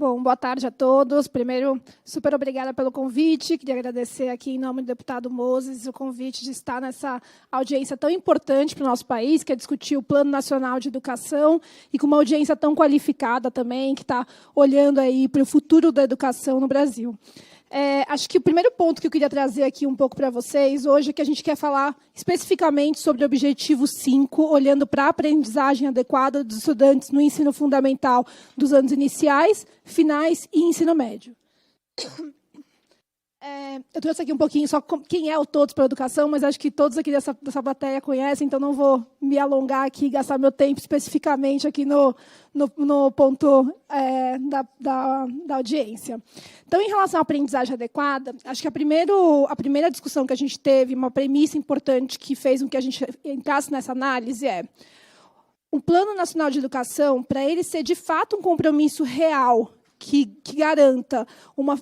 Bom, boa tarde a todos. Primeiro, super obrigada pelo convite. Queria agradecer aqui, em nome do deputado Moses, o convite de estar nessa audiência tão importante para o nosso país, que é discutir o Plano Nacional de Educação, e com uma audiência tão qualificada também, que está olhando aí para o futuro da educação no Brasil. Acho que o primeiro ponto que eu queria trazer aqui um pouco para vocês hoje é que a gente quer falar especificamente sobre o objetivo 5, olhando para a aprendizagem adequada dos estudantes no ensino fundamental dos anos iniciais, finais e ensino médio. Eu trouxe aqui um pouquinho só quem é o Todos para a Educação, mas acho que todos aqui dessa plateia conhecem, então não vou me alongar aqui e gastar meu tempo especificamente aqui no ponto da audiência. Então, em relação à aprendizagem adequada, acho que a primeira discussão que a gente teve, uma premissa importante que fez com que a gente entrasse nessa análise é o Plano Nacional de Educação, para ele ser de fato um compromisso real que garanta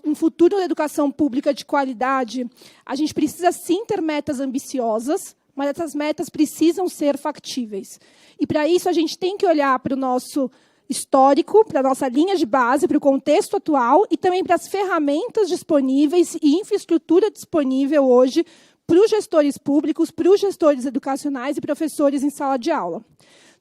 um futuro da educação pública de qualidade, a gente precisa sim ter metas ambiciosas, mas essas metas precisam ser factíveis. E, para isso, a gente tem que olhar para o nosso histórico, para a nossa linha de base, para o contexto atual e também para as ferramentas disponíveis e infraestrutura disponível hoje para os gestores públicos, para os gestores educacionais e professores em sala de aula.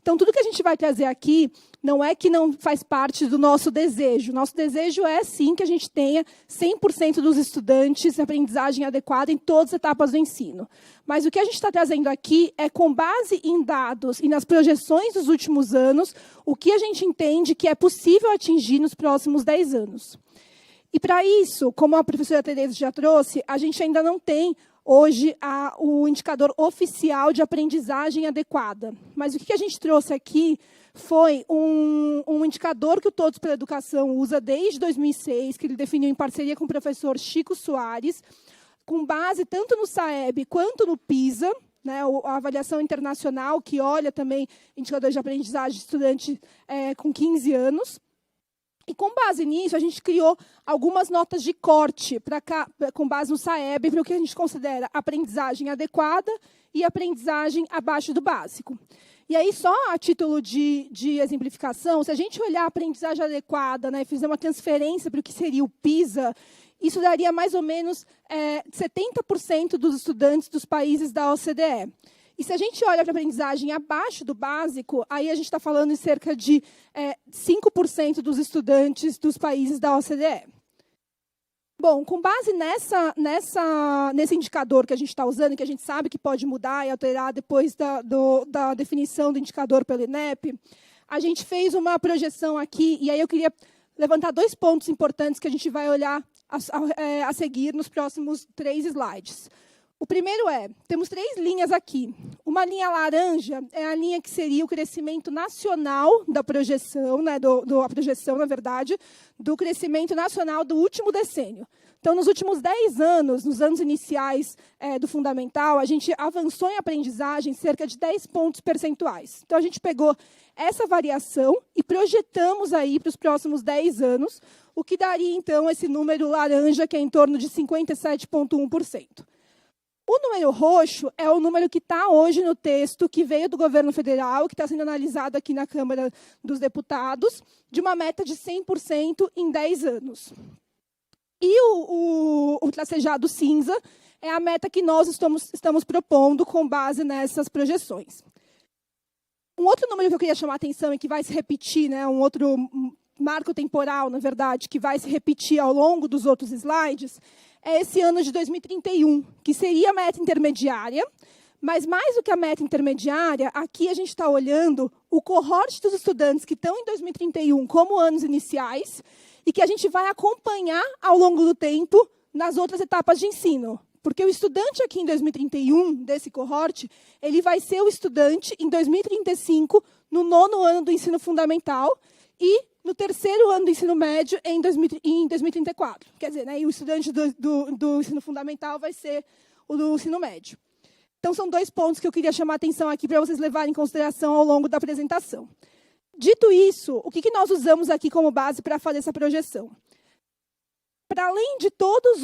Então, tudo que a gente vai trazer aqui não é que não faz parte do nosso desejo. Nosso desejo é, sim, que a gente tenha 100% dos estudantes em aprendizagem adequada em todas as etapas do ensino. Mas o que a gente está trazendo aqui é, com base em dados e nas projeções dos últimos anos, o que a gente entende que é possível atingir nos próximos 10 anos. E, para isso, como a professora Tereza já trouxe, a gente ainda não tem hoje o indicador oficial de aprendizagem adequada. Mas o que a gente trouxe aqui foi um indicador que o Todos pela Educação usa desde 2006, que ele definiu em parceria com o professor Chico Soares, com base tanto no SAEB quanto no PISA, né, a avaliação internacional, que olha também indicadores de aprendizagem de estudante com 15 anos. E, com base nisso, a gente criou algumas notas de corte com base no SAEB, para o que a gente considera aprendizagem adequada e aprendizagem abaixo do básico. E aí, só a título de exemplificação, se a gente olhar a aprendizagem adequada, né, e fizer uma transferência para o que seria o PISA, isso daria mais ou menos 70% dos estudantes dos países da OCDE. E se a gente olha para a aprendizagem abaixo do básico, aí a gente está falando em cerca de 5% dos estudantes dos países da OCDE. Bom, com base nesse indicador que a gente está usando, que a gente sabe que pode mudar e alterar depois da definição do indicador pelo INEP, a gente fez uma projeção aqui, e aí eu queria levantar 2 pontos importantes que a gente vai olhar a seguir nos próximos 3 slides. O primeiro temos 3 linhas aqui. Uma linha laranja é a linha que seria o crescimento nacional da projeção, né, a projeção, na verdade, do crescimento nacional do último decênio. Então, nos últimos 10 anos, nos anos iniciais do fundamental, a gente avançou em aprendizagem cerca de 10 pontos percentuais. Então, a gente pegou essa variação e projetamos aí para os próximos 10 anos, o que daria, então, esse número laranja, que é em torno de 57,1%. O número roxo é o número que está hoje no texto que veio do governo federal, que está sendo analisado aqui na Câmara dos Deputados, de uma meta de 100% em 10 anos. E o tracejado cinza é a meta que nós estamos propondo com base nessas projeções. Um outro número que eu queria chamar a atenção e que vai se repetir, né, um outro marco temporal, na verdade, que vai se repetir ao longo dos outros slides, é esse ano de 2031, que seria a meta intermediária, mas mais do que a meta intermediária, aqui a gente está olhando o cohorte dos estudantes que estão em 2031 como anos iniciais e que a gente vai acompanhar ao longo do tempo nas outras etapas de ensino. Porque o estudante aqui em 2031, desse cohorte, ele vai ser o estudante em 2035, no 9º ano do ensino fundamental, e no 3º ano do ensino médio em 2034. Quer dizer, né, e o estudante do ensino fundamental vai ser o do ensino médio. Então, são 2 pontos que eu queria chamar a atenção aqui para vocês levarem em consideração ao longo da apresentação. Dito isso, o que nós usamos aqui como base para fazer essa projeção? para além de todos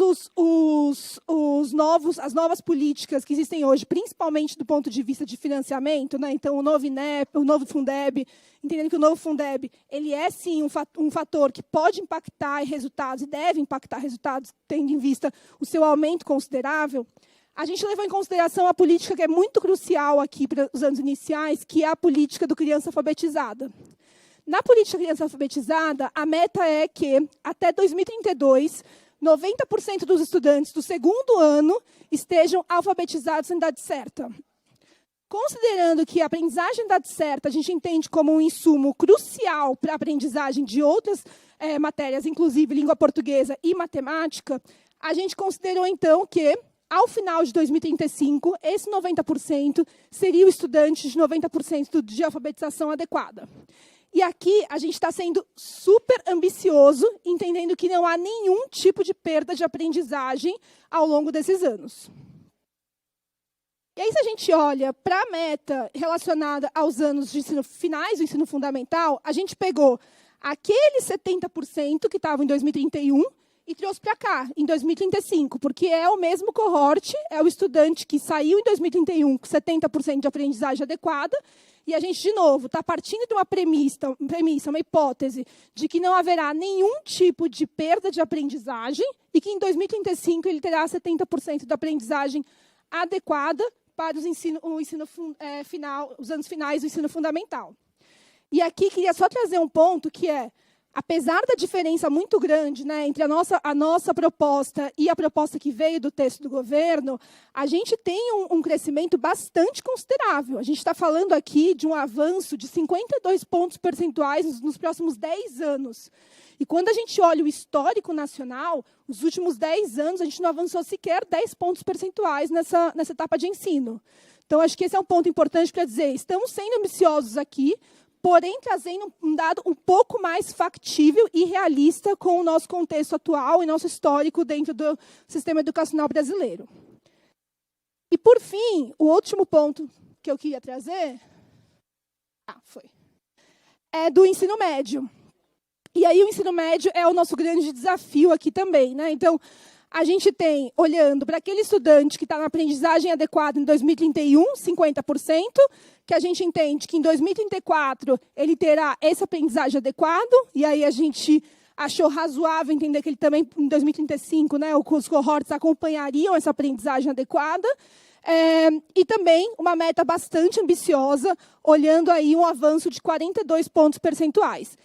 as novas políticas que existem hoje, principalmente do ponto de vista de financiamento, né? Então, o novo INEP, o novo Fundeb, entendendo que o novo Fundeb ele é, sim, um fator que pode impactar em resultados e deve impactar resultados, tendo em vista o seu aumento considerável, a gente levou em consideração a política que é muito crucial aqui para os anos iniciais, que é a política do criança alfabetizada. Na política criança alfabetizada, a meta é que, até 2032, 90% dos estudantes do segundo ano estejam alfabetizados em idade certa. Considerando que a aprendizagem em idade certa a gente entende como um insumo crucial para a aprendizagem de outras matérias, inclusive língua portuguesa e matemática, a gente considerou, então, que, ao final de 2035, esse 90% seria o estudante de 90% de alfabetização adequada. E aqui a gente está sendo super ambicioso, entendendo que não há nenhum tipo de perda de aprendizagem ao longo desses anos. E aí, se a gente olha para a meta relacionada aos anos de ensino finais do ensino fundamental, a gente pegou aqueles 70% que estavam em 2031 e trouxe para cá, em 2035, porque é o mesmo cohorte, é o estudante que saiu em 2031 com 70% de aprendizagem adequada. E a gente, de novo, está partindo de uma premissa, uma hipótese, de que não haverá nenhum tipo de perda de aprendizagem e que, em 2035, ele terá 70% da aprendizagem adequada para os anos finais do ensino fundamental. E aqui, queria só trazer um ponto que é, apesar da diferença muito grande, né, entre a nossa proposta e a proposta que veio do texto do governo, a gente tem um crescimento bastante considerável. A gente está falando aqui de um avanço de 52 pontos percentuais nos próximos 10 anos. E quando a gente olha o histórico nacional, os últimos 10 anos, a gente não avançou sequer 10 pontos percentuais nessa etapa de ensino. Então, acho que esse é um ponto importante para dizer, estamos sendo ambiciosos aqui, porém trazendo um dado um pouco mais factível e realista com o nosso contexto atual e nosso histórico dentro do sistema educacional brasileiro. E, por fim, o último ponto que eu queria trazer é do ensino médio. E aí o ensino médio é o nosso grande desafio aqui também, né? Então, a gente tem, olhando para aquele estudante que está na aprendizagem adequada em 2031, 50%, que a gente entende que em 2034 ele terá essa aprendizagem adequada, e aí a gente achou razoável entender que ele também, em 2035, né, os cohorts acompanhariam essa aprendizagem adequada, e também uma meta bastante ambiciosa, olhando aí um avanço de 42 pontos percentuais.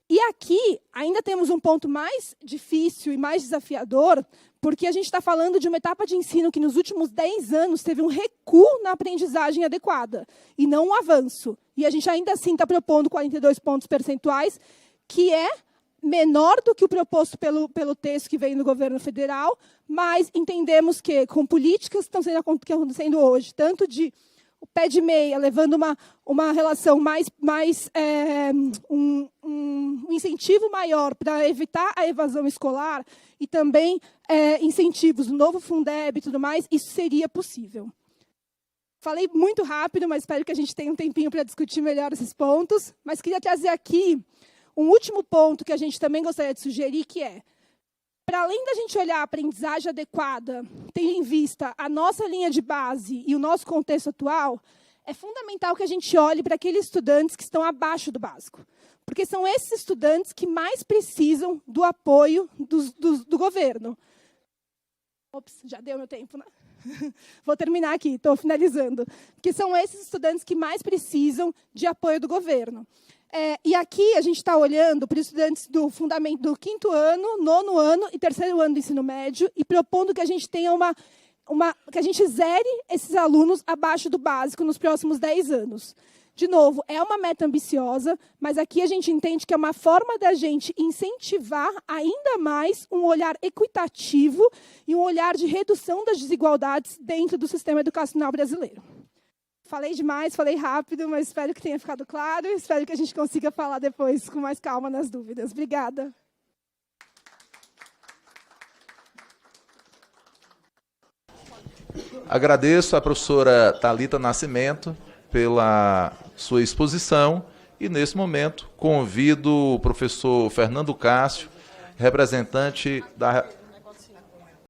E aqui ainda temos um ponto mais difícil e mais desafiador, porque a gente está falando de uma etapa de ensino que, nos últimos 10 anos, teve um recuo na aprendizagem adequada, e não um avanço. E a gente ainda assim está propondo 42 pontos percentuais, que é menor do que o proposto pelo texto que veio do governo federal, mas entendemos que, com políticas que estão acontecendo hoje, tanto de o pé de meia, levando uma relação um incentivo maior para evitar a evasão escolar e também incentivos do novo Fundeb e tudo mais, isso seria possível. Falei muito rápido, mas espero que a gente tenha um tempinho para discutir melhor esses pontos. Mas queria trazer aqui um último ponto que a gente também gostaria de sugerir, que é, para além da gente olhar a aprendizagem adequada, tendo em vista a nossa linha de base e o nosso contexto atual, é fundamental que a gente olhe para aqueles estudantes que estão abaixo do básico. Porque são esses estudantes que mais precisam do apoio do governo. Ops, já deu meu tempo, né? Vou terminar aqui, estou finalizando. Porque são esses estudantes que mais precisam de apoio do governo. E aqui a gente está olhando para os estudantes do fundamento do 5º ano, 9º ano e 3º ano do ensino médio e propondo que a gente tenha que a gente zere esses alunos abaixo do básico nos próximos 10 anos. De novo, é uma meta ambiciosa, mas aqui a gente entende que é uma forma da gente incentivar ainda mais um olhar equitativo e um olhar de redução das desigualdades dentro do sistema educacional brasileiro. Falei demais, falei rápido, mas espero que tenha ficado claro e espero que a gente consiga falar depois com mais calma nas dúvidas. Obrigada. Agradeço à professora Thalita Nascimento pela sua exposição e, nesse momento, convido o professor Fernando Cássio, representante da